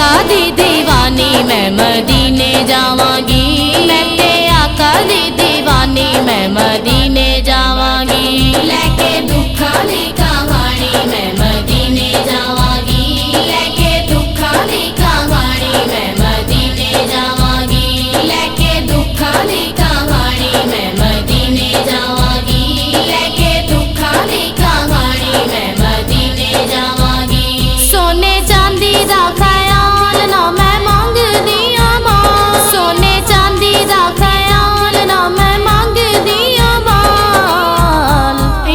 आका दी दीवानी मैं मदीने जावांगी। मैं ते आका दी दीवानी मैं मदीने जावांगी। लेके दुखा दी कहानी मैं मदीने जावांगी। लेके दुखा दी कहानी मैं मदीने जावांगी। लेके दुखा दी कहानी मैं मदीने जावांगी। लेके दुखा दी कहानी मैं मदीने जावांगी। सोने चांदी दा ख्याल ना मैं मंगदी आ मां। सोने चांदी दा ख्याल ना मैं मंगदी आ मां।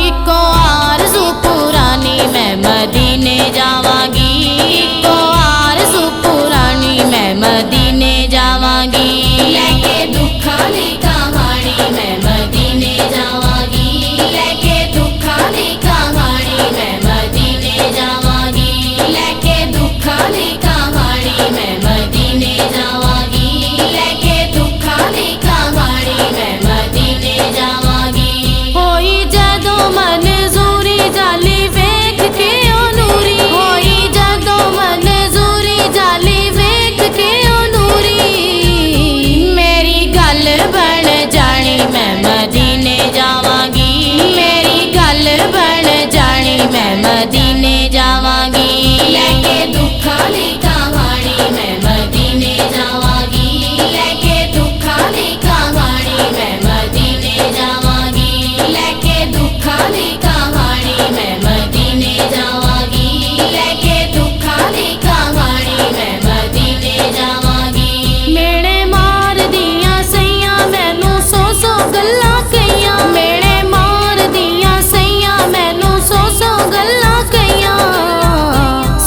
इको आरज़ू पुरानी मैं मदीने जावांगी। इको आरज़ू पुरानी मैं मदीने जावांगी। लेके दुखा दी कहानी मैं मदीने जावांगी। लेके दुखा दी कहानी मैं मदीने जावांगी। लेके दुखा दी कहानी मैं मदीने जावांगी। लेके दुखा दी कहानी मैं मदीने जावांगी। होई जदों मंजूरी जाली वेख के ओ नूरी। होई जदों मंजूरी जाली वेख के ओ नूरी। मेरी गल बन जानी मैं मदीने जावांगी। मेरी गल बन जानी मैं मदीने जावांगी। लेके दुखा दी कहानी मैं मदीने जावांगी। लेके दुखा दी कहानी मैं मदीने जावांगी। लेके दुखा दी कहानी मैं मदीने जावांगी। लेके दुखा दी कहानी मैं मदीने जावांगी। मेरे मार दियां सैयां मैनू सौ सौ गल्लां कहियां। मेरे मार दियां सैयां मैनू सौ सौ गल्लां कहियां।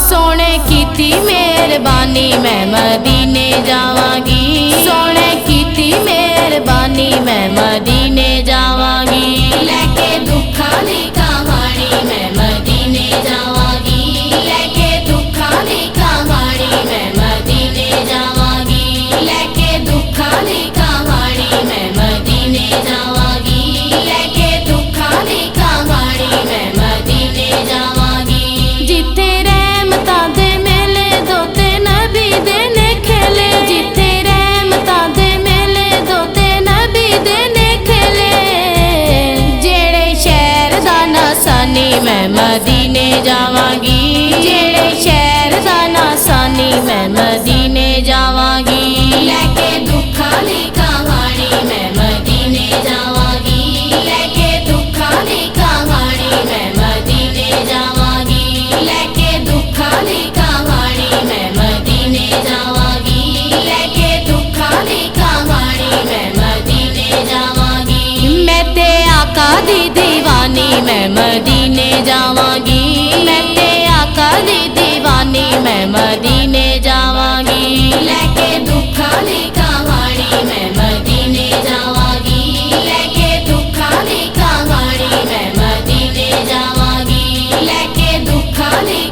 सोने कीती मेहरबानी मैं मदीने जावांगी। सोने कीती मेहरबानी मैं मदीने जावांगी। लेके दुखा दी कहानी मैं मदीने जावांगी। लेके दुखा दी कहानी मैं मदीने जावांगी। लेके दुखा दी कहानी मैं मदीने जावांगी। लेके दुखा दी कहानी मैं मदीने जावांगी। जिथे रहमतां दे मेले दोते नबी दे ने खेले। जिथे रहमतां दे मेले दोते नबी दे ने खेले। जेड़े शहर दा नासानी मैं मदीने जावांगी। जेड़े शहर दा नासानी मैं मदीने जावांगी। लेके दुखा दी कहानी मैं मदीने जावांगी। लेके दुखा दी कहानी मैं मदीने जावांगी। लेके दुखा दी कहानी मैं मदीने जावांगी। लेके दुखा दी कहानी मैं मदीने जावांगी। मैं ते आका दी दीवानी मैं मदीने जावांगी। मैं ते आका दी दीवानी मैं मदीने जावांगी। लेके दुखा दी कहानी मैं मदीने जावांगी। लेके दुखा दी कहानी मैं मदीने जावांगी। लेके दुखा दी